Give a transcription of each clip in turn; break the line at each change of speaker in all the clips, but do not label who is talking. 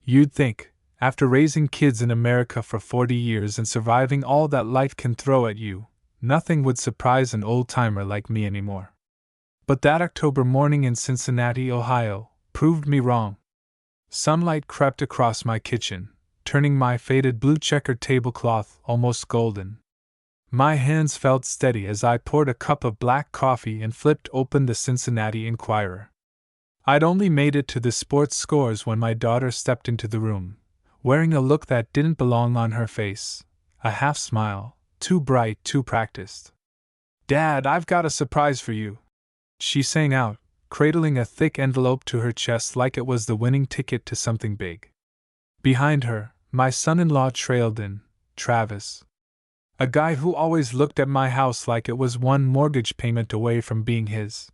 You'd think, after raising kids in America for 40 years and surviving all that life can throw at you, nothing would surprise an old-timer like me anymore. But that October morning in Cincinnati, Ohio, proved me wrong. Sunlight crept across my kitchen, turning my faded blue checkered tablecloth almost golden. My hands felt steady as I poured a cup of black coffee and flipped open the Cincinnati Enquirer. I'd only made it to the sports scores when my daughter stepped into the room, wearing a look that didn't belong on her face, a half smile, too bright, too practiced. "Dad, I've got a surprise for you," she sang out, cradling a thick envelope to her chest like it was the winning ticket to something big. Behind her, my son-in-law trailed in, Travis. A guy who always looked at my house like it was one mortgage payment away from being his.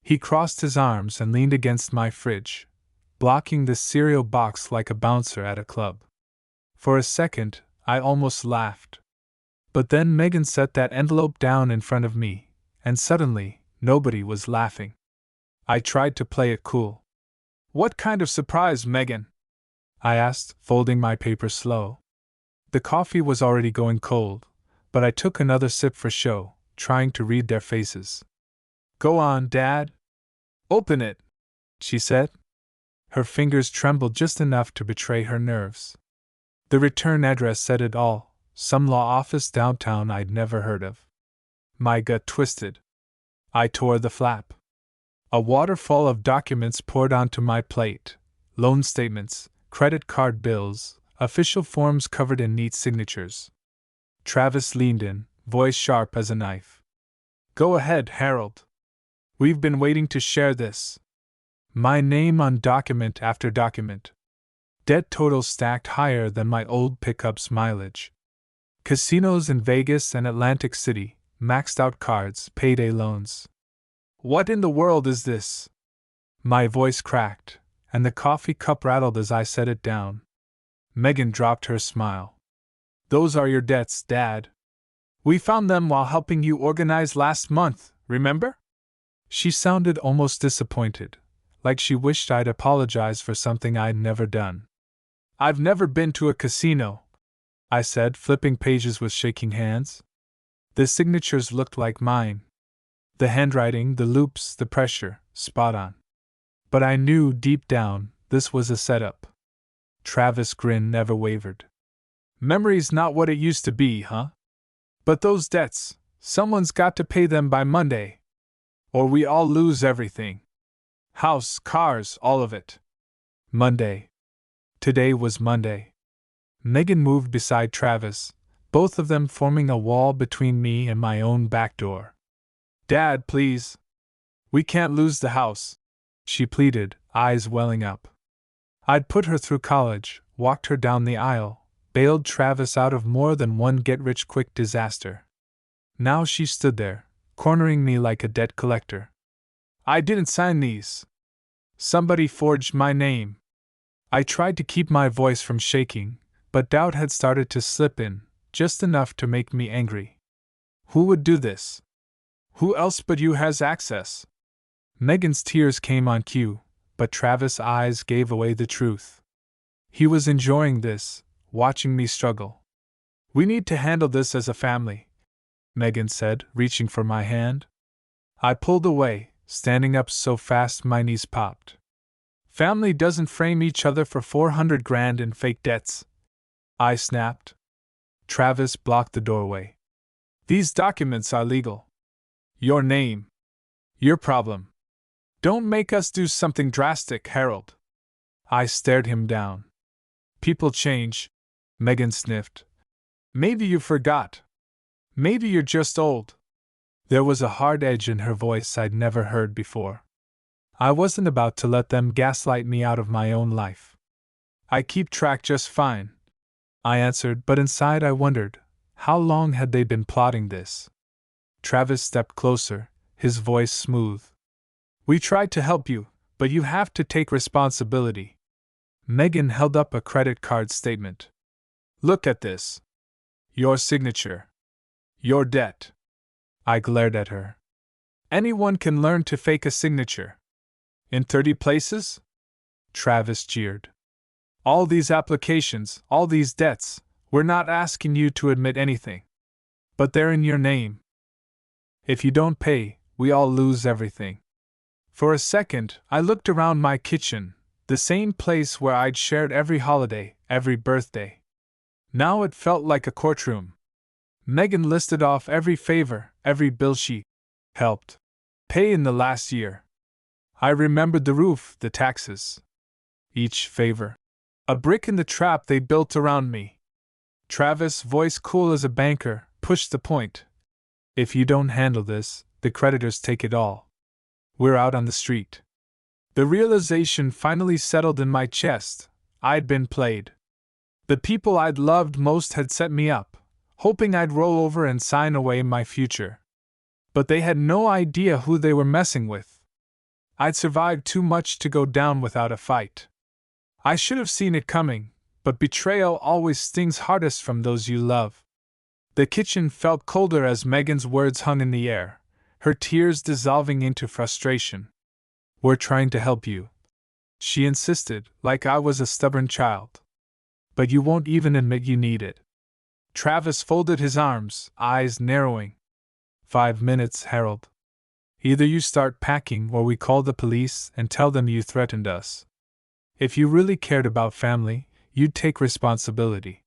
He crossed his arms and leaned against my fridge, blocking the cereal box like a bouncer at a club. For a second, I almost laughed. But then Megan set that envelope down in front of me, and suddenly, nobody was laughing. I tried to play it cool. "What kind of surprise, Megan?" I asked, folding my paper slow. The coffee was already going cold, but I took another sip for show, trying to read their faces. "Go on, Dad. Open it," she said. Her fingers trembled just enough to betray her nerves. The return address said it all, some law office downtown I'd never heard of. My gut twisted. I tore the flap. A waterfall of documents poured onto my plate: loan statements, credit card bills, official forms covered in neat signatures. Travis leaned in, voice sharp as a knife. "Go ahead, Harold. We've been waiting to share this." My name on document after document. Debt totals stacked higher than my old pickup's mileage. Casinos in Vegas and Atlantic City, maxed out cards, payday loans. "What in the world is this?" My voice cracked, and the coffee cup rattled as I set it down. Megan dropped her smile. "Those are your debts, Dad. We found them while helping you organize last month, remember?" She sounded almost disappointed, like she wished I'd apologize for something I'd never done. "I've never been to a casino," I said, flipping pages with shaking hands. The signatures looked like mine. The handwriting, the loops, the pressure, spot on. But I knew deep down this was a setup. Travis' grin never wavered. "Memory's not what it used to be, huh? But those debts, someone's got to pay them by Monday. Or we all lose everything. House, cars, all of it." Monday. Today was Monday. Megan moved beside Travis, both of them forming a wall between me and my own back door. "Dad, please. We can't lose the house," she pleaded, eyes welling up. I'd put her through college, walked her down the aisle, bailed Travis out of more than one get-rich-quick disaster. Now she stood there, cornering me like a debt collector. "I didn't sign these. Somebody forged my name." I tried to keep my voice from shaking, but doubt had started to slip in, just enough to make me angry. "Who would do this? Who else but you has access?" Megan's tears came on cue, but Travis' eyes gave away the truth. He was enjoying this, watching me struggle. "We need to handle this as a family," Megan said, reaching for my hand. I pulled away, standing up so fast my knees popped. "Family doesn't frame each other for 400 grand in fake debts," I snapped. Travis blocked the doorway. "These documents are legal. Your name. Your problem. Don't make us do something drastic, Harold." I stared him down. "People change," Megan sniffed. "Maybe you forgot. Maybe you're just old." There was a hard edge in her voice I'd never heard before. I wasn't about to let them gaslight me out of my own life. "I keep track just fine," I answered, but inside I wondered, how long had they been plotting this? Travis stepped closer, his voice smooth. "We tried to help you, but you have to take responsibility." Megan held up a credit card statement. "Look at this. Your signature. Your debt." I glared at her. "Anyone can learn to fake a signature. In 30 places?" Travis jeered. All these applications, all these debts, we're not asking you to admit anything. But they're in your name. If you don't pay, we all lose everything. For a second, I looked around my kitchen, the same place where I'd shared every holiday, every birthday. Now it felt like a courtroom. Megan listed off every favor, every bill she helped pay in the last year. I remembered the roof, the taxes. Each favor. A brick in the trap they built around me. Travis, voice cool as a banker, pushed the point. If you don't handle this, the creditors take it all. We're out on the street. The realization finally settled in my chest. I'd been played. The people I'd loved most had set me up, hoping I'd roll over and sign away my future. But they had no idea who they were messing with. I'd survived too much to go down without a fight. I should have seen it coming, but betrayal always stings hardest from those you love. The kitchen felt colder as Megan's words hung in the air, her tears dissolving into frustration. We're trying to help you, she insisted, like I was a stubborn child. But you won't even admit you need it. Travis folded his arms, eyes narrowing. 5 minutes, Harold. Either you start packing or we call the police and tell them you threatened us. If you really cared about family, you'd take responsibility.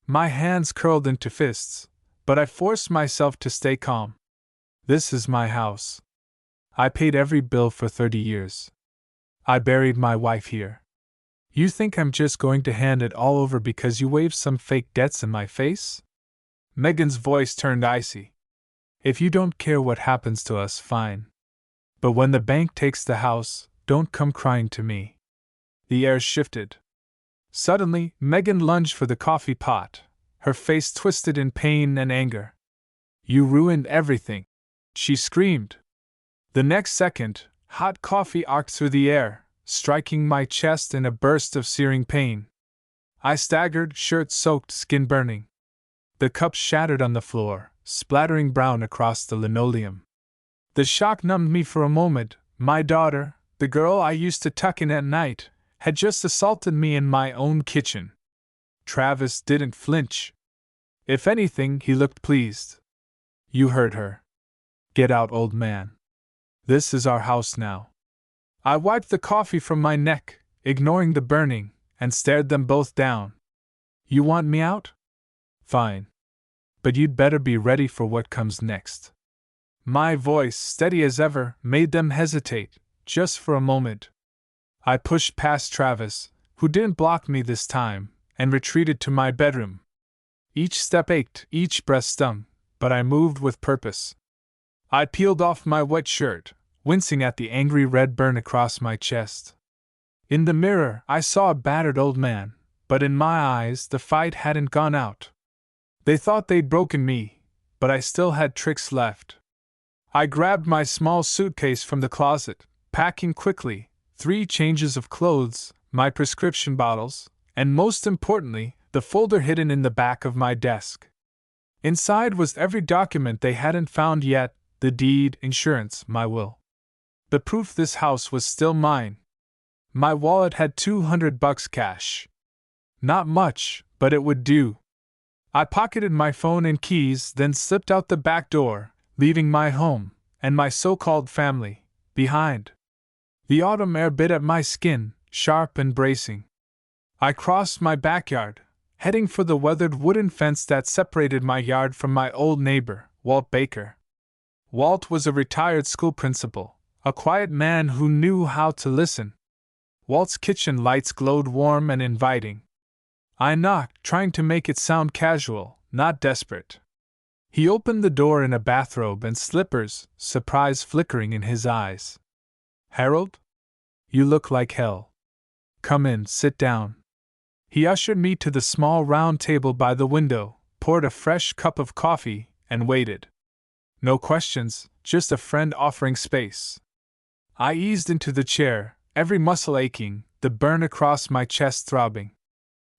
My hands curled into fists, but I forced myself to stay calm. This is my house. I paid every bill for 30 years. I buried my wife here. You think I'm just going to hand it all over because you waved some fake debts in my face? Megan's voice turned icy. If you don't care what happens to us, fine. But when the bank takes the house, don't come crying to me. The air shifted. Suddenly, Megan lunged for the coffee pot, her face twisted in pain and anger. You ruined everything, she screamed. The next second, hot coffee arced through the air, striking my chest in a burst of searing pain. I staggered, shirt soaked, skin burning. The cup shattered on the floor, splattering brown across the linoleum. The shock numbed me for a moment. My daughter, the girl I used to tuck in at night, had just assaulted me in my own kitchen. Travis didn't flinch. If anything, he looked pleased. You heard her. Get out, old man. This is our house now. I wiped the coffee from my neck, ignoring the burning, and stared them both down. You want me out? Fine. But you'd better be ready for what comes next. My voice, steady as ever, made them hesitate, just for a moment. I pushed past Travis, who didn't block me this time, and retreated to my bedroom. Each step ached, each breath stung, but I moved with purpose. I peeled off my wet shirt, wincing at the angry red burn across my chest. In the mirror, I saw a battered old man, but in my eyes the fight hadn't gone out. They thought they'd broken me, but I still had tricks left. I grabbed my small suitcase from the closet, packing quickly, 3 changes of clothes, my prescription bottles, and most importantly, the folder hidden in the back of my desk. Inside was every document they hadn't found yet, the deed, insurance, my will. The proof this house was still mine. My wallet had $200 cash. Not much, but it would do. I pocketed my phone and keys, then slipped out the back door, leaving my home, and my so-called family, behind. The autumn air bit at my skin, sharp and bracing. I crossed my backyard, heading for the weathered wooden fence that separated my yard from my old neighbor, Walt Baker. Walt was a retired school principal, a quiet man who knew how to listen. Walt's kitchen lights glowed warm and inviting. I knocked, trying to make it sound casual, not desperate. He opened the door in a bathrobe and slippers, surprise flickering in his eyes. Harold? You look like hell. Come in, sit down. He ushered me to the small round table by the window, poured a fresh cup of coffee, and waited. No questions, just a friend offering space. I eased into the chair, every muscle aching, the burn across my chest throbbing.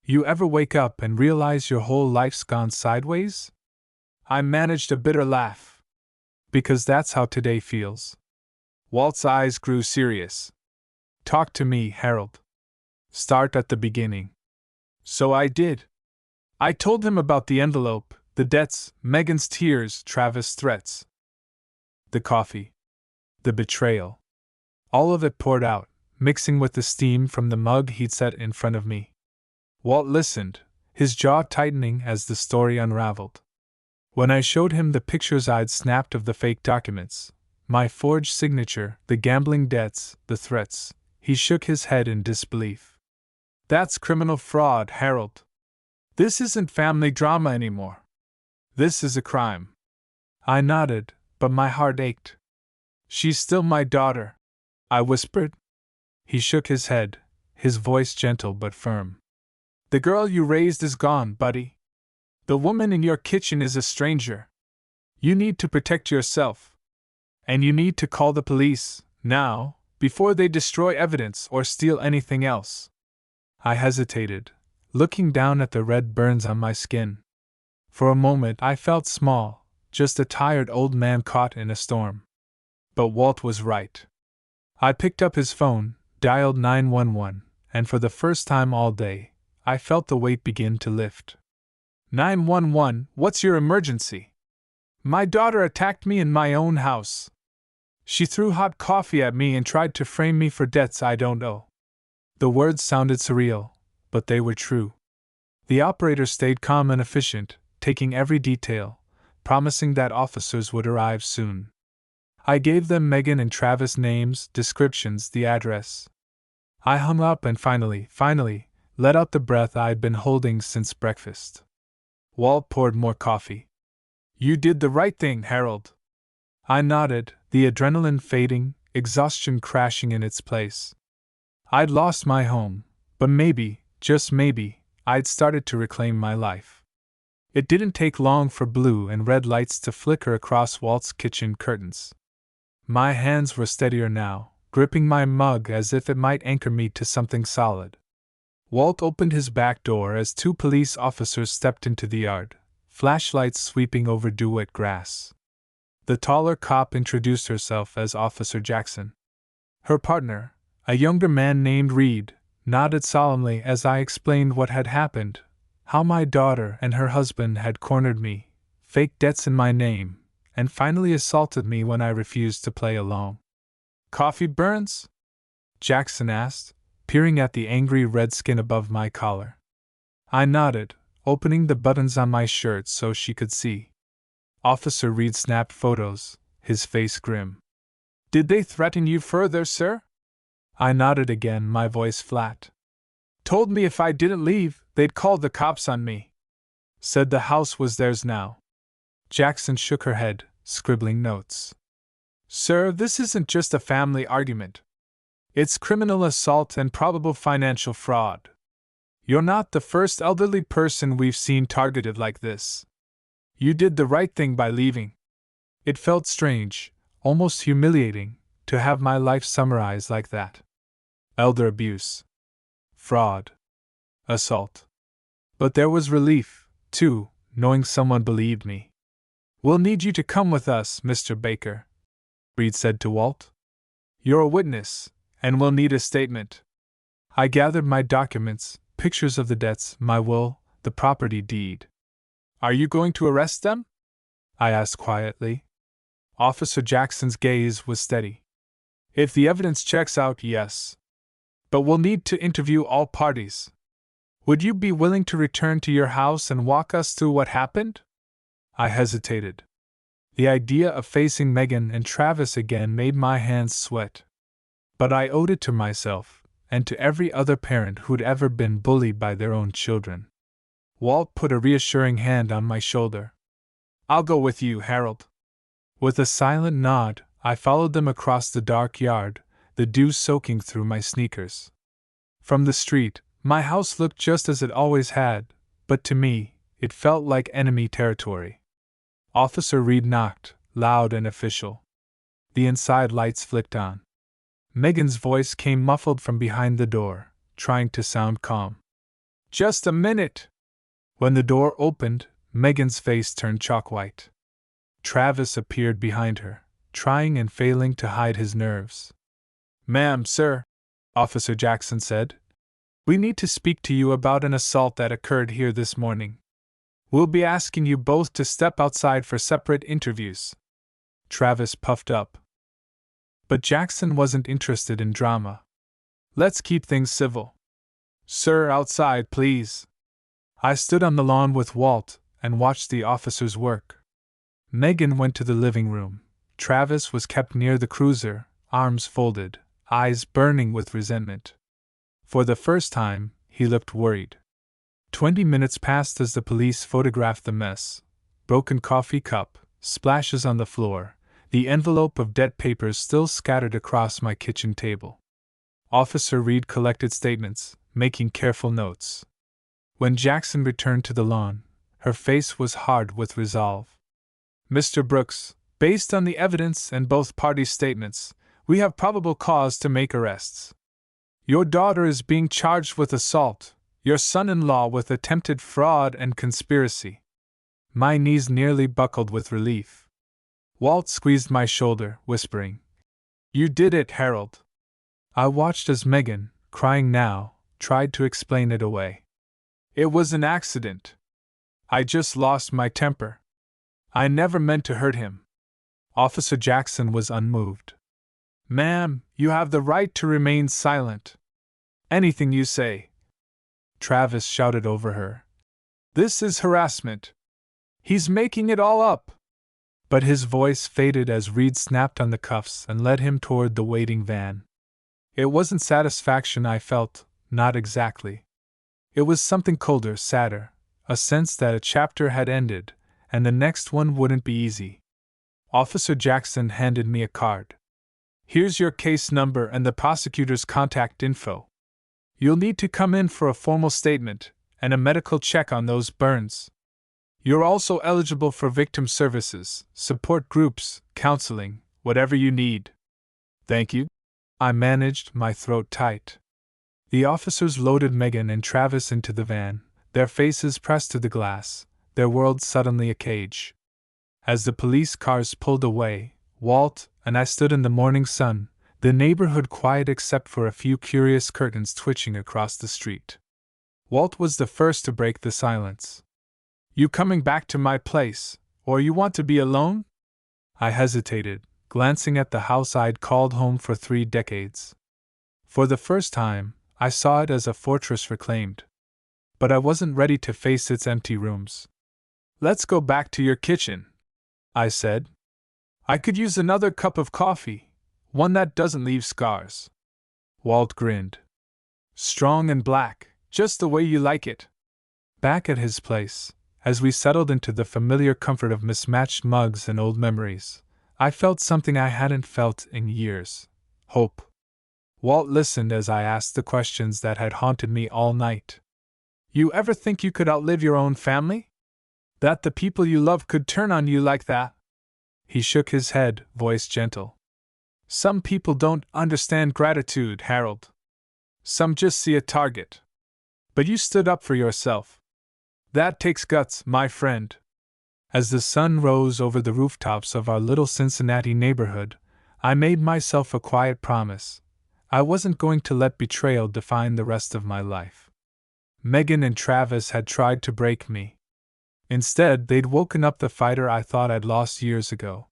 You ever wake up and realize your whole life's gone sideways? I managed a bitter laugh. Because that's how today feels. Walt's eyes grew serious. Talk to me, Harold. Start at the beginning. So I did. I told him about the envelope, the debts, Megan's tears, Travis' threats. The coffee. The betrayal. All of it poured out, mixing with the steam from the mug he'd set in front of me. Walt listened, his jaw tightening as the story unraveled. When I showed him the pictures I'd snapped of the fake documents, my forged signature, the gambling debts, the threats, he shook his head in disbelief. That's criminal fraud, Harold. This isn't family drama anymore. This is a crime. I nodded, but my heart ached. She's still my daughter, I whispered. He shook his head, his voice gentle but firm. The girl you raised is gone, buddy. The woman in your kitchen is a stranger. You need to protect yourself. And you need to call the police, now, before they destroy evidence or steal anything else. I hesitated, looking down at the red burns on my skin. For a moment I felt small, just a tired old man caught in a storm. But Walt was right. I picked up his phone, dialed 911, and for the first time all day, I felt the weight begin to lift. 911, what's your emergency? My daughter attacked me in my own house. She threw hot coffee at me and tried to frame me for debts I don't owe. The words sounded surreal, but they were true. The operator stayed calm and efficient, taking every detail, promising that officers would arrive soon. I gave them Megan and Travis' names, descriptions, the address. I hung up and finally, let out the breath I'd been holding since breakfast. Walt poured more coffee. You did the right thing, Harold. I nodded, the adrenaline fading, exhaustion crashing in its place. I'd lost my home, but maybe, just maybe, I'd started to reclaim my life. It didn't take long for blue and red lights to flicker across Walt's kitchen curtains. My hands were steadier now, gripping my mug as if it might anchor me to something solid. Walt opened his back door as two police officers stepped into the yard, flashlights sweeping over dew-wet grass. The taller cop introduced herself as Officer Jackson. Her partner, a younger man named Reed, nodded solemnly as I explained what had happened, how my daughter and her husband had cornered me, faked debts in my name, and finally assaulted me when I refused to play along. Coffee burns? Jackson asked, peering at the angry red skin above my collar. I nodded, opening the buttons on my shirt so she could see. Officer Reed snapped photos, his face grim. Did they threaten you further, sir? I nodded again, my voice flat. Told me if I didn't leave, they'd call the cops on me. Said the house was theirs now. Jackson shook her head, scribbling notes. Sir, this isn't just a family argument. It's criminal assault and probable financial fraud. You're not the first elderly person we've seen targeted like this. You did the right thing by leaving. It felt strange, almost humiliating, to have my life summarized like that. Elder abuse. Fraud. Assault. But there was relief, too, knowing someone believed me. We'll need you to come with us, Mr. Baker, Reed said to Walt. You're a witness, and we'll need a statement. I gathered my documents, pictures of the debts, my will, the property deed. Are you going to arrest them? I asked quietly. Officer Jackson's gaze was steady. If the evidence checks out, yes. But we'll need to interview all parties. Would you be willing to return to your house and walk us through what happened? I hesitated. The idea of facing Megan and Travis again made my hands sweat. But I owed it to myself, and to every other parent who'd ever been bullied by their own children. Walt put a reassuring hand on my shoulder. I'll go with you, Harold. With a silent nod, I followed them across the dark yard, the dew soaking through my sneakers. From the street, my house looked just as it always had, but to me, it felt like enemy territory. Officer Reed knocked, loud and official. The inside lights flicked on. Megan's voice came muffled from behind the door, trying to sound calm. Just a minute! When the door opened, Megan's face turned chalk white. Travis appeared behind her, trying and failing to hide his nerves. Ma'am, sir, Officer Jackson said. We need to speak to you about an assault that occurred here this morning. We'll be asking you both to step outside for separate interviews." Travis puffed up. But Jackson wasn't interested in drama. "Let's keep things civil." "Sir, outside, please." I stood on the lawn with Walt and watched the officers work. Megan went to the living room. Travis was kept near the cruiser, arms folded, eyes burning with resentment. For the first time, he looked worried. 20 minutes passed as the police photographed the mess: broken coffee cup, splashes on the floor, the envelope of dead papers still scattered across my kitchen table. Officer Reed collected statements, making careful notes. When Jackson returned to the lawn, her face was hard with resolve. "Mr. Brooks, based on the evidence and both parties' statements, we have probable cause to make arrests. Your daughter is being charged with assault, your son-in-law with attempted fraud and conspiracy." My knees nearly buckled with relief. Walt squeezed my shoulder, whispering, "You did it, Harold." I watched as Megan, crying now, tried to explain it away. "It was an accident. I just lost my temper. I never meant to hurt him." Officer Jackson was unmoved. "Ma'am, you have the right to remain silent. Anything you say." Travis shouted over her, "This is harassment. He's making it all up." But his voice faded as Reed snapped on the cuffs and led him toward the waiting van. It wasn't satisfaction I felt, not exactly. It was something colder, sadder, a sense that a chapter had ended, and the next one wouldn't be easy. Officer Jackson handed me a card. "Here's your case number and the prosecutor's contact info. You'll need to come in for a formal statement and a medical check on those burns. You're also eligible for victim services, support groups, counseling, whatever you need." "Thank you." I managed, my throat tight. The officers loaded Megan and Travis into the van, their faces pressed to the glass, their world suddenly a cage. As the police cars pulled away, Walt and I stood in the morning sun, the neighborhood quiet except for a few curious curtains twitching across the street. Walt was the first to break the silence. "You coming back to my place, or you want to be alone?" I hesitated, glancing at the house I'd called home for 3 decades. For the first time, I saw it as a fortress reclaimed. But I wasn't ready to face its empty rooms. "Let's go back to your kitchen," I said. "I could use another cup of coffee, one that doesn't leave scars." Walt grinned. "Strong and black, just the way you like it." Back at his place, as we settled into the familiar comfort of mismatched mugs and old memories, I felt something I hadn't felt in years: hope. Walt listened as I asked the questions that had haunted me all night. "You ever think you could outlive your own family? That the people you love could turn on you like that?" He shook his head, voice gentle. "Some people don't understand gratitude, Harold. Some just see a target. But you stood up for yourself. That takes guts, my friend." As the sun rose over the rooftops of our little Cincinnati neighborhood, I made myself a quiet promise. I wasn't going to let betrayal define the rest of my life. Megan and Travis had tried to break me. Instead, they'd woken up the fighter I thought I'd lost years ago.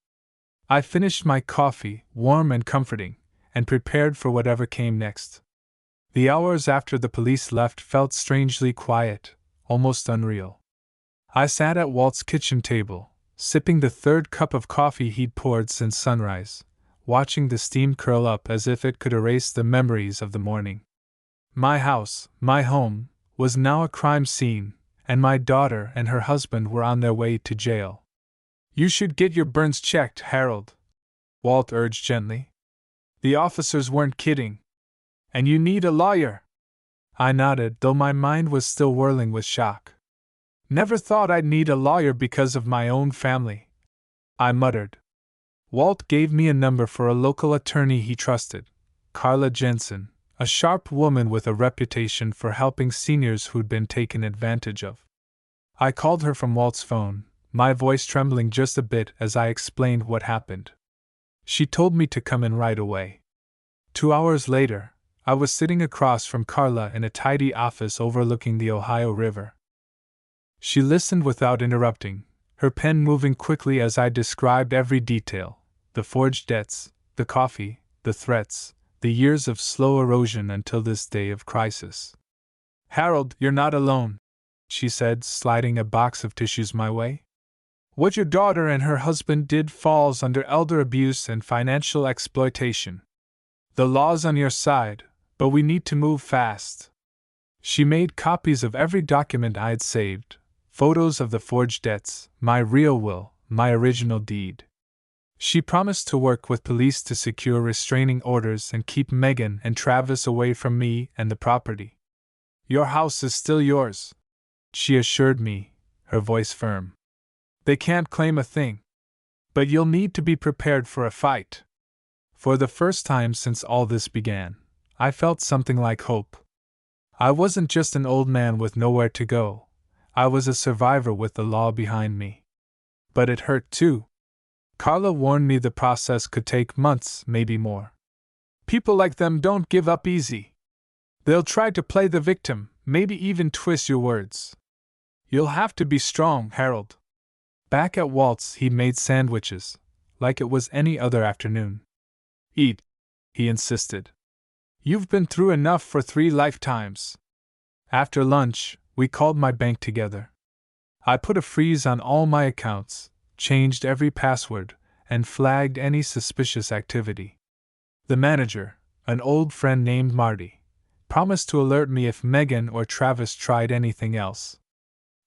I finished my coffee, warm and comforting, and prepared for whatever came next. The hours after the police left felt strangely quiet, almost unreal. I sat at Walt's kitchen table, sipping the 3rd cup of coffee he'd poured since sunrise, watching the steam curl up as if it could erase the memories of the morning. My house, my home, was now a crime scene, and my daughter and her husband were on their way to jail. "You should get your burns checked, Harold," Walt urged gently. "The officers weren't kidding. And you need a lawyer." I nodded, though my mind was still whirling with shock. "Never thought I'd need a lawyer because of my own family," I muttered. Walt gave me a number for a local attorney he trusted, Carla Jensen, a sharp woman with a reputation for helping seniors who'd been taken advantage of. I called her from Walt's phone, my voice trembling just a bit as I explained what happened. She told me to come in right away. 2 hours later, I was sitting across from Carla in a tidy office overlooking the Ohio River. She listened without interrupting, her pen moving quickly as I described every detail: the forged debts, the coffee, the threats, the years of slow erosion until this day of crisis. "Harold, you're not alone," she said, sliding a box of tissues my way. "What your daughter and her husband did falls under elder abuse and financial exploitation. The law's on your side, but we need to move fast." She made copies of every document I'd saved: photos of the forged debts, my real will, my original deed. She promised to work with police to secure restraining orders and keep Megan and Travis away from me and the property. "Your house is still yours," she assured me, her voice firm. "They can't claim a thing. But you'll need to be prepared for a fight." For the first time since all this began, I felt something like hope. I wasn't just an old man with nowhere to go. I was a survivor with the law behind me. But it hurt too. Carla warned me the process could take months, maybe more. "People like them don't give up easy. They'll try to play the victim, maybe even twist your words. You'll have to be strong, Harold." Back at Walt's, he made sandwiches, like it was any other afternoon. "Eat," he insisted. "You've been through enough for 3 lifetimes." After lunch, we called my bank together. I put a freeze on all my accounts, changed every password, and flagged any suspicious activity. The manager, an old friend named Marty, promised to alert me if Megan or Travis tried anything else.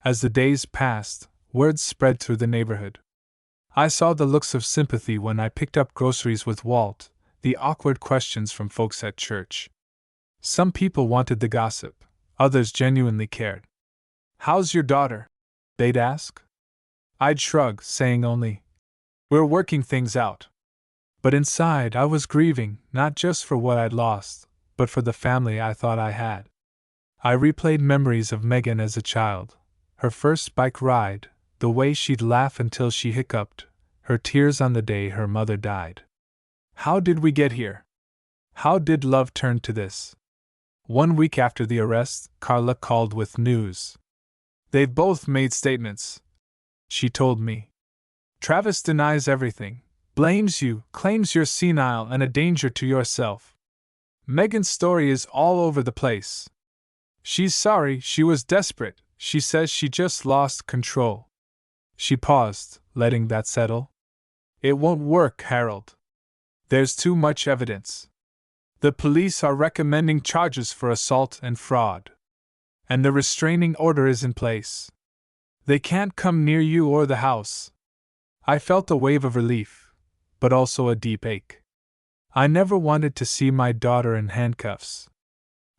As the days passed, word spread through the neighborhood. I saw the looks of sympathy when I picked up groceries with Walt, the awkward questions from folks at church. Some people wanted the gossip, others genuinely cared. "How's your daughter?" they'd ask. I'd shrug, saying only, "We're working things out." But inside I was grieving, not just for what I'd lost, but for the family I thought I had. I replayed memories of Megan as a child: her first bike ride, the way she'd laugh until she hiccuped, her tears on the day her mother died. How did we get here? How did love turn to this? 1 week after the arrest, Carla called with news. "They've both made statements," she told me. "Travis denies everything, blames you, claims you're senile and a danger to yourself. Megan's story is all over the place. She's sorry, she was desperate, she says she just lost control." She paused, letting that settle. "It won't work, Harold. There's too much evidence. The police are recommending charges for assault and fraud. And the restraining order is in place. They can't come near you or the house." I felt a wave of relief, but also a deep ache. I never wanted to see my daughter in handcuffs.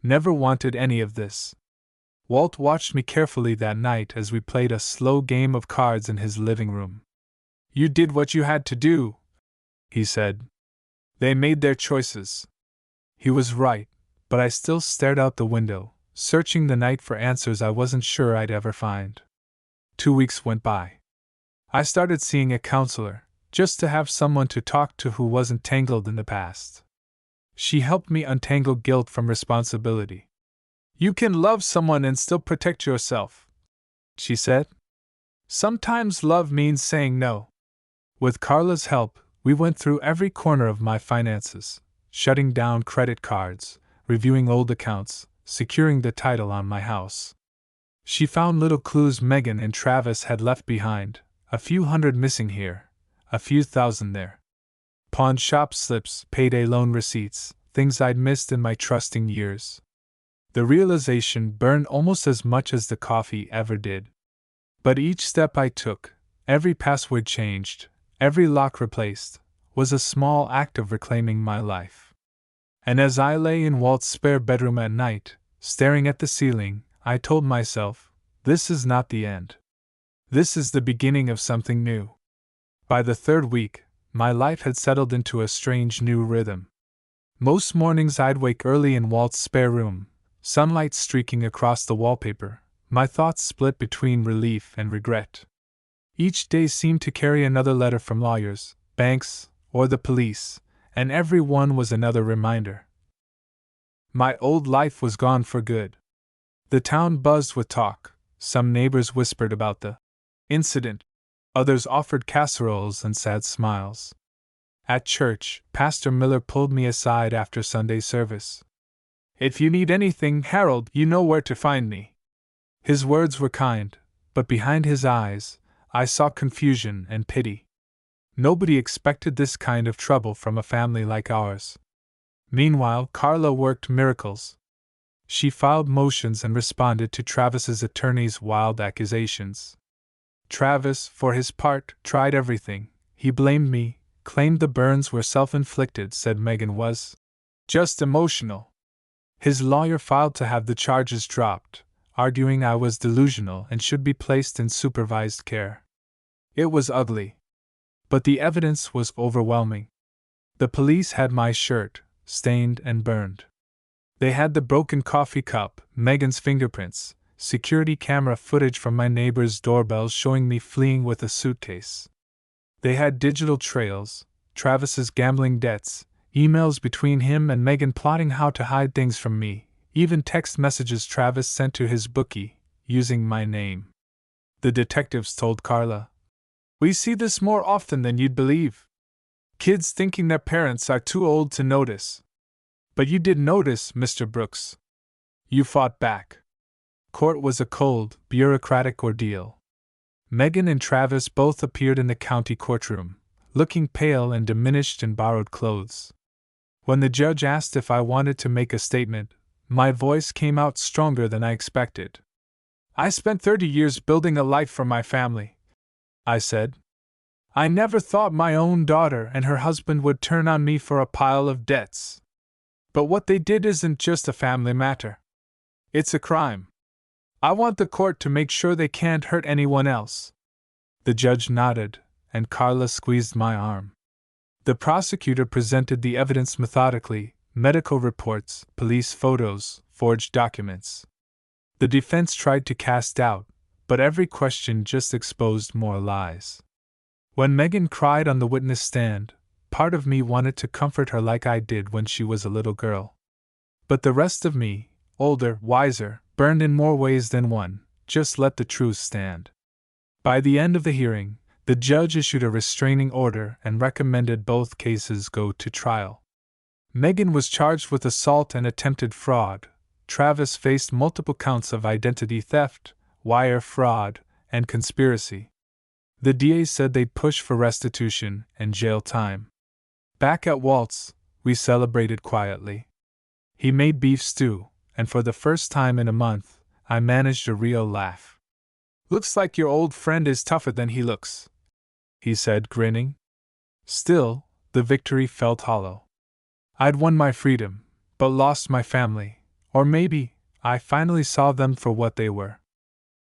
Never wanted any of this. Walt watched me carefully that night as we played a slow game of cards in his living room. "You did what you had to do," he said. "They made their choices." He was right, but I still stared out the window, searching the night for answers I wasn't sure I'd ever find. 2 weeks went by. I started seeing a counselor, just to have someone to talk to who wasn't tangled in the past. She helped me untangle guilt from responsibility. "You can love someone and still protect yourself," she said. "Sometimes love means saying no." With Carla's help, we went through every corner of my finances, shutting down credit cards, reviewing old accounts, securing the title on my house. She found little clues Megan and Travis had left behind, a few hundred missing here, a few thousand there. Pawn shop slips, payday loan receipts, things I'd missed in my trusting years. The realization burned almost as much as the coffee ever did. But each step I took, every password changed, every lock replaced, was a small act of reclaiming my life. And as I lay in Walt's spare bedroom at night, staring at the ceiling, I told myself, this is not the end. This is the beginning of something new. By the 3rd week, my life had settled into a strange new rhythm. Most mornings I'd wake early in Walt's spare room, sunlight streaking across the wallpaper, my thoughts split between relief and regret. Each day seemed to carry another letter from lawyers, banks, or the police, and every one was another reminder. My old life was gone for good. The town buzzed with talk. Some neighbors whispered about the incident. Others offered casseroles and sad smiles. At church, Pastor Miller pulled me aside after Sunday service. "If you need anything, Harold, you know where to find me." His words were kind, but behind his eyes, I saw confusion and pity. Nobody expected this kind of trouble from a family like ours. Meanwhile, Carla worked miracles. She filed motions and responded to Travis's attorney's wild accusations. Travis, for his part, tried everything. He blamed me, claimed the burns were self-inflicted, said Megan was just emotional. His lawyer filed to have the charges dropped, arguing I was delusional and should be placed in supervised care. It was ugly. But the evidence was overwhelming. The police had my shirt, stained and burned. They had the broken coffee cup, Megan's fingerprints, security camera footage from my neighbor's doorbell showing me fleeing with a suitcase. They had digital trails, Travis's gambling debts, emails between him and Megan plotting how to hide things from me, even text messages Travis sent to his bookie, using my name. The detectives told Carla, "We see this more often than you'd believe. Kids thinking their parents are too old to notice. But you did notice, Mr. Brooks. You fought back." Court was a cold, bureaucratic ordeal. Megan and Travis both appeared in the county courtroom, looking pale and diminished in borrowed clothes. When the judge asked if I wanted to make a statement, my voice came out stronger than I expected. "I spent 30 years building a life for my family," I said. "I never thought my own daughter and her husband would turn on me for a pile of debts. But what they did isn't just a family matter. It's a crime. I want the court to make sure they can't hurt anyone else." The judge nodded, and Carla squeezed my arm. The prosecutor presented the evidence methodically: medical reports, police photos, forged documents. The defense tried to cast doubt, but every question just exposed more lies. When Megan cried on the witness stand, part of me wanted to comfort her like I did when she was a little girl. But the rest of me, older, wiser, burned in more ways than one, just let the truth stand. By the end of the hearing, the judge issued a restraining order and recommended both cases go to trial. Megan was charged with assault and attempted fraud. Travis faced multiple counts of identity theft, wire fraud, and conspiracy. The DA said they'd push for restitution and jail time. Back at Walt's, we celebrated quietly. He made beef stew, and for the first time in a month, I managed a real laugh. "Looks like your old friend is tougher than he looks," he said, grinning. Still, the victory felt hollow. I'd won my freedom, but lost my family, or maybe I finally saw them for what they were.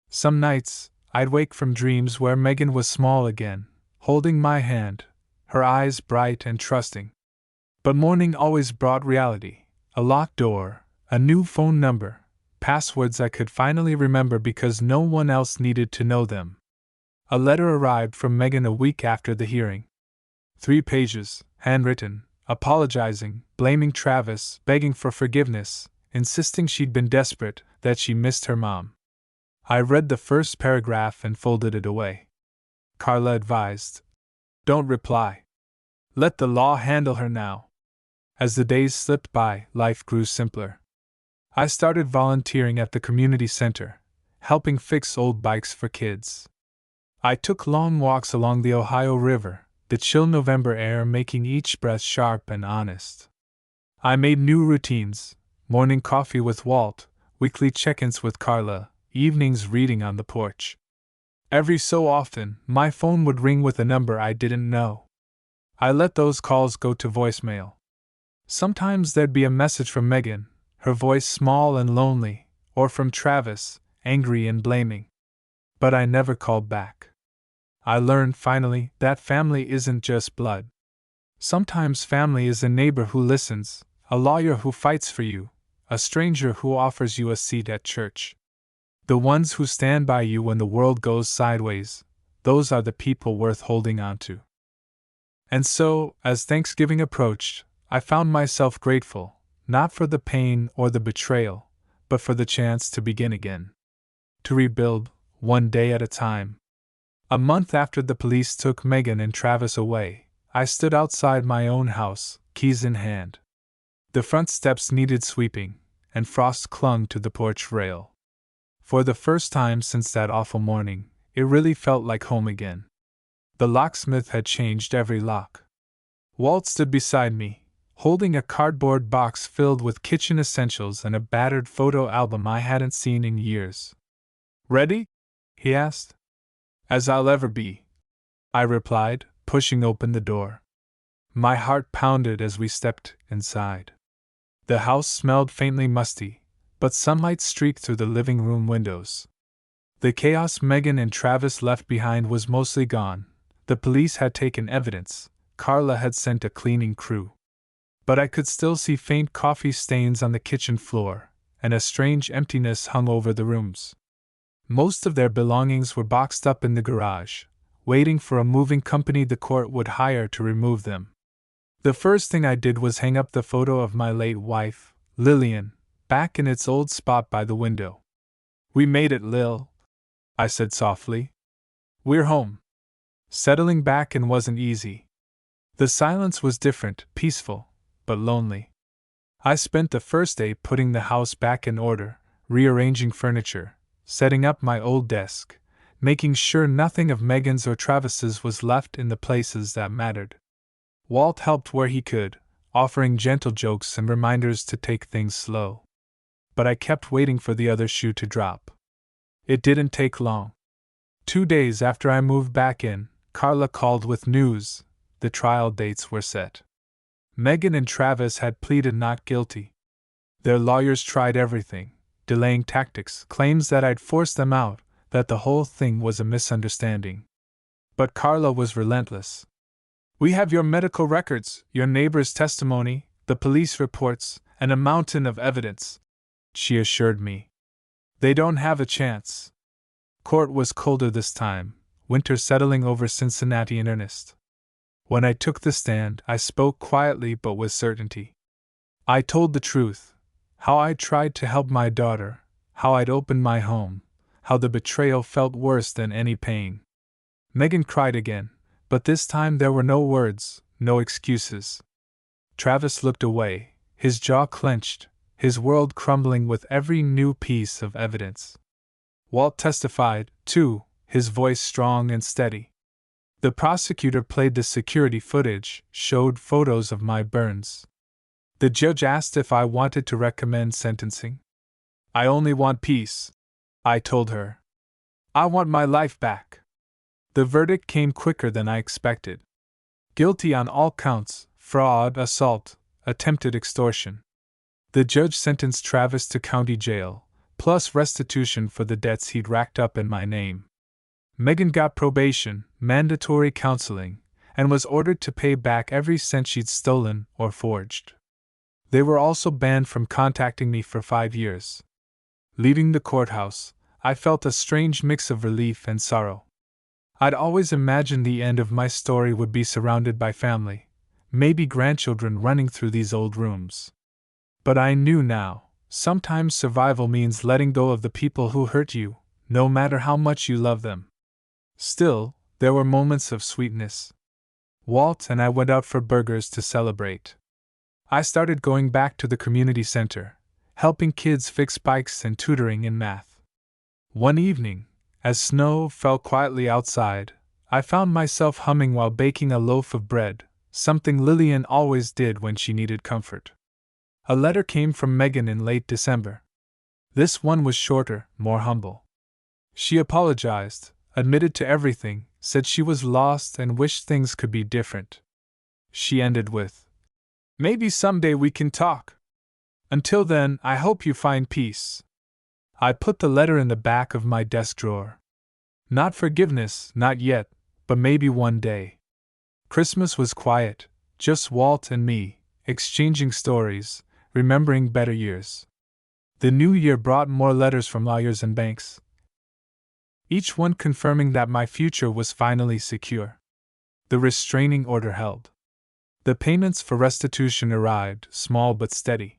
Some nights, I'd wake from dreams where Megan was small again, holding my hand, her eyes bright and trusting. But morning always brought reality: a locked door, a new phone number, passwords I could finally remember because no one else needed to know them. A letter arrived from Megan a week after the hearing. 3 pages, handwritten, apologizing, blaming Travis, begging for forgiveness, insisting she'd been desperate, that she missed her mom. I read the first paragraph and folded it away. Carla advised, "Don't reply. Let the law handle her now." As the days slipped by, life grew simpler. I started volunteering at the community center, helping fix old bikes for kids. I took long walks along the Ohio River, the chill November air making each breath sharp and honest. I made new routines: morning coffee with Walt, weekly check-ins with Carla, evenings reading on the porch. Every so often, my phone would ring with a number I didn't know. I let those calls go to voicemail. Sometimes there'd be a message from Megan, her voice small and lonely, or from Travis, angry and blaming. But I never called back. I learned finally that family isn't just blood. Sometimes family is a neighbor who listens, a lawyer who fights for you, a stranger who offers you a seat at church. The ones who stand by you when the world goes sideways, those are the people worth holding on to. And so, as Thanksgiving approached, I found myself grateful, not for the pain or the betrayal, but for the chance to begin again. To rebuild, one day at a time. A month after the police took Megan and Travis away, I stood outside my own house, keys in hand. The front steps needed sweeping, and frost clung to the porch rail. For the first time since that awful morning, it really felt like home again. The locksmith had changed every lock. Walt stood beside me, holding a cardboard box filled with kitchen essentials and a battered photo album I hadn't seen in years. "Ready?" he asked. "As I'll ever be," I replied, pushing open the door. My heart pounded as we stepped inside. The house smelled faintly musty, but sunlight streaked through the living room windows. The chaos Megan and Travis left behind was mostly gone. The police had taken evidence. Carla had sent a cleaning crew. But I could still see faint coffee stains on the kitchen floor, and a strange emptiness hung over the rooms. Most of their belongings were boxed up in the garage, waiting for a moving company the court would hire to remove them. The first thing I did was hang up the photo of my late wife, Lillian, back in its old spot by the window. "We made it, Lil," I said softly. "We're home." Settling back in wasn't easy. The silence was different, peaceful, but lonely. I spent the first day putting the house back in order, rearranging furniture, setting up my old desk, making sure nothing of Megan's or Travis's was left in the places that mattered. Walt helped where he could, offering gentle jokes and reminders to take things slow. But I kept waiting for the other shoe to drop. It didn't take long. 2 days after I moved back in, Carla called with news. The trial dates were set. Megan and Travis had pleaded not guilty. Their lawyers tried everything, delaying tactics, claims that I'd forced them out, that the whole thing was a misunderstanding. But Carla was relentless. "We have your medical records, your neighbor's testimony, the police reports, and a mountain of evidence," she assured me. "They don't have a chance." Court was colder this time, winter settling over Cincinnati in earnest. When I took the stand, I spoke quietly but with certainty. I told the truth, how I'd tried to help my daughter, how I'd opened my home, how the betrayal felt worse than any pain. Megan cried again, but this time there were no words, no excuses. Travis looked away, his jaw clenched, his world crumbling with every new piece of evidence. Walt testified, too, his voice strong and steady. The prosecutor played the security footage, showed photos of my burns. The judge asked if I wanted to recommend sentencing. "I only want peace," I told her. "I want my life back." The verdict came quicker than I expected. Guilty on all counts: fraud, assault, attempted extortion. The judge sentenced Travis to county jail, plus restitution for the debts he'd racked up in my name. Megan got probation, mandatory counseling, and was ordered to pay back every cent she'd stolen or forged. They were also banned from contacting me for 5 years. Leaving the courthouse, I felt a strange mix of relief and sorrow. I'd always imagined the end of my story would be surrounded by family, maybe grandchildren running through these old rooms. But I knew now, sometimes survival means letting go of the people who hurt you, no matter how much you love them. Still, there were moments of sweetness. Walt and I went out for burgers to celebrate. I started going back to the community center, helping kids fix bikes and tutoring in math. One evening, as snow fell quietly outside, I found myself humming while baking a loaf of bread, something Lillian always did when she needed comfort. A letter came from Megan in late December. This one was shorter, more humble. She apologized, admitted to everything, said she was lost and wished things could be different. She ended with, "Maybe someday we can talk. Until then, I hope you find peace." I put the letter in the back of my desk drawer. Not forgiveness, not yet, but maybe one day. Christmas was quiet, just Walt and me, exchanging stories, remembering better years. The new year brought more letters from lawyers and banks, each one confirming that my future was finally secure. The restraining order held. The payments for restitution arrived, small but steady.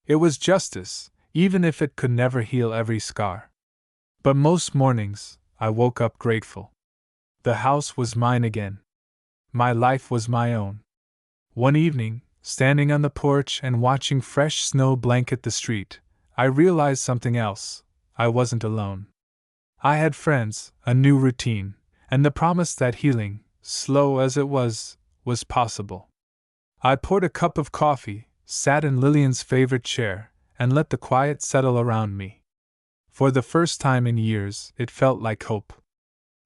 It was justice, even if it could never heal every scar. But most mornings, I woke up grateful. The house was mine again. My life was my own. One evening, standing on the porch and watching fresh snow blanket the street, I realized something else. I wasn't alone. I had friends, a new routine, and the promise that healing, slow as it was possible. I poured a cup of coffee, sat in Lillian's favorite chair, and let the quiet settle around me. For the first time in years, it felt like hope.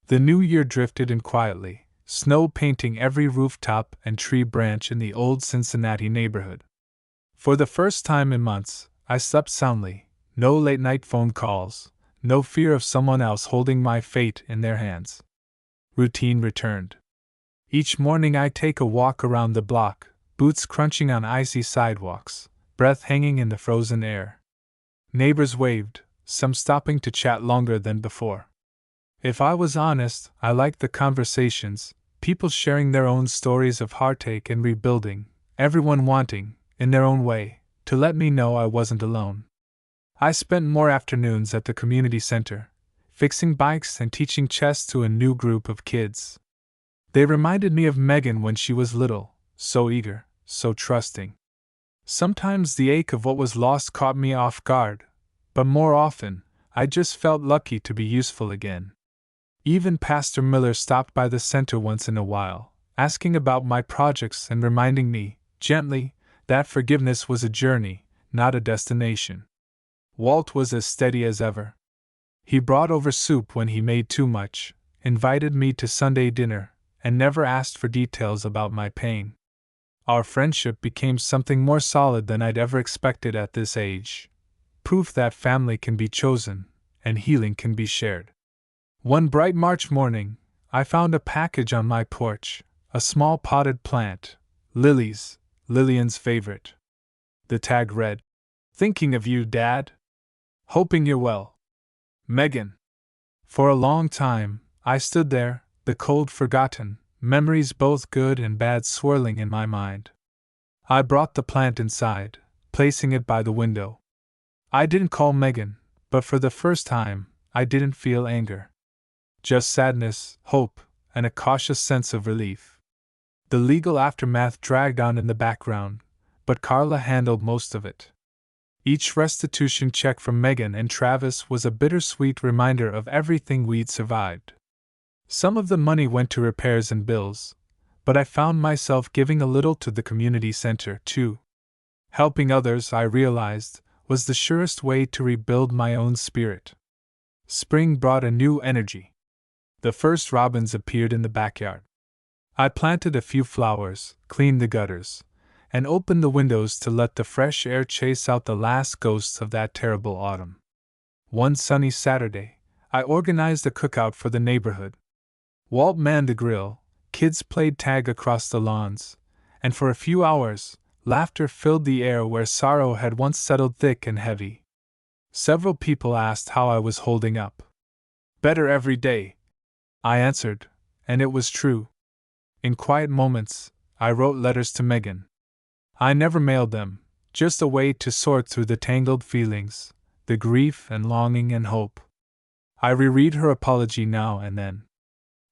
The new year drifted in quietly, snow painting every rooftop and tree branch in the old Cincinnati neighborhood. For the first time in months, I slept soundly, no late-night phone calls, no fear of someone else holding my fate in their hands. Routine returned. Each morning I take a walk around the block, boots crunching on icy sidewalks, breath hanging in the frozen air. Neighbors waved, some stopping to chat longer than before. If I was honest, I liked the conversations, people sharing their own stories of heartache and rebuilding, everyone wanting, in their own way, to let me know I wasn't alone. I spent more afternoons at the community center, fixing bikes and teaching chess to a new group of kids. They reminded me of Megan when she was little, so eager, so trusting. Sometimes the ache of what was lost caught me off guard, but more often, I just felt lucky to be useful again. Even Pastor Miller stopped by the center once in a while, asking about my projects and reminding me, gently, that forgiveness was a journey, not a destination. Walt was as steady as ever. He brought over soup when he made too much, invited me to Sunday dinner, and never asked for details about my pain. Our friendship became something more solid than I'd ever expected at this age. Proof that family can be chosen, and healing can be shared. One bright March morning, I found a package on my porch, a small potted plant, lilies, Lillian's favorite. The tag read, "Thinking of you, Dad. Hoping you're well. Megan." For a long time, I stood there, the cold forgotten, memories both good and bad swirling in my mind. I brought the plant inside, placing it by the window. I didn't call Megan, but for the first time, I didn't feel anger. Just sadness, hope, and a cautious sense of relief. The legal aftermath dragged on in the background, but Carla handled most of it. Each restitution check from Megan and Travis was a bittersweet reminder of everything we'd survived. Some of the money went to repairs and bills, but I found myself giving a little to the community center, too. Helping others, I realized, was the surest way to rebuild my own spirit. Spring brought a new energy. The first robins appeared in the backyard. I planted a few flowers, cleaned the gutters, and opened the windows to let the fresh air chase out the last ghosts of that terrible autumn. One sunny Saturday, I organized a cookout for the neighborhood. Walt manned the grill, kids played tag across the lawns, and for a few hours, laughter filled the air where sorrow had once settled thick and heavy. Several people asked how I was holding up. "Better every day," I answered, and it was true. In quiet moments, I wrote letters to Megan. I never mailed them, just a way to sort through the tangled feelings, the grief and longing and hope. I reread her apology now and then.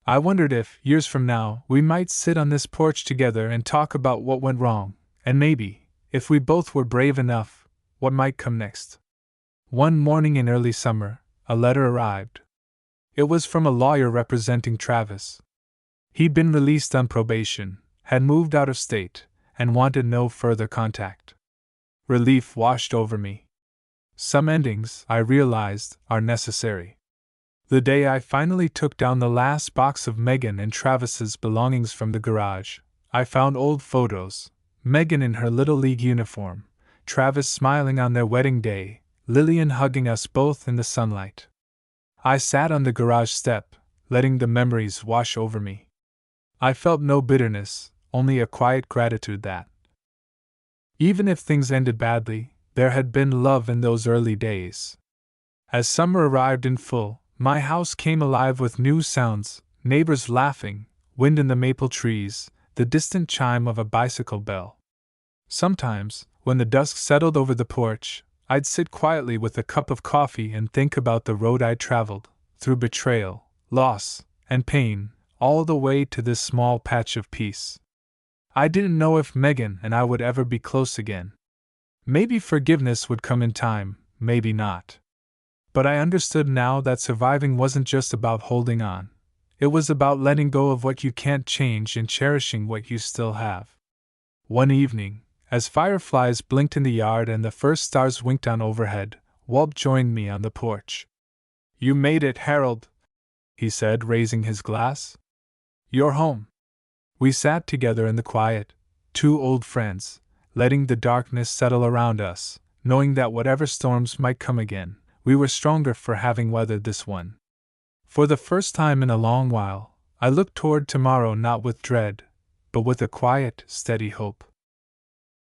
I wondered if, years from now, we might sit on this porch together and talk about what went wrong, and maybe, if we both were brave enough, what might come next. One morning in early summer, a letter arrived. It was from a lawyer representing Travis. He'd been released on probation, had moved out of state, and wanted no further contact. Relief washed over me. Some endings, I realized, are necessary. The day I finally took down the last box of Megan and Travis's belongings from the garage, I found old photos, Megan in her Little League uniform, Travis smiling on their wedding day, Lillian hugging us both in the sunlight. I sat on the garage step, letting the memories wash over me. I felt no bitterness, only a quiet gratitude that, even if things ended badly, there had been love in those early days. As summer arrived in full, my house came alive with new sounds, neighbors laughing, wind in the maple trees, the distant chime of a bicycle bell. Sometimes, When the dusk settled over the porch, I'd sit quietly with a cup of coffee and think about the road I'd traveled, through betrayal, loss, and pain, all the way to this small patch of peace. I didn't know if Megan and I would ever be close again. Maybe forgiveness would come in time, maybe not. But I understood now that surviving wasn't just about holding on. It was about letting go of what you can't change and cherishing what you still have. One evening, as fireflies blinked in the yard and the first stars winked on overhead, Walt joined me on the porch. "You made it, Harold," he said, raising his glass. "You're home." We sat together in the quiet, two old friends, letting the darkness settle around us, knowing that whatever storms might come again, we were stronger for having weathered this one. For the first time in a long while, I looked toward tomorrow not with dread, but with a quiet, steady hope.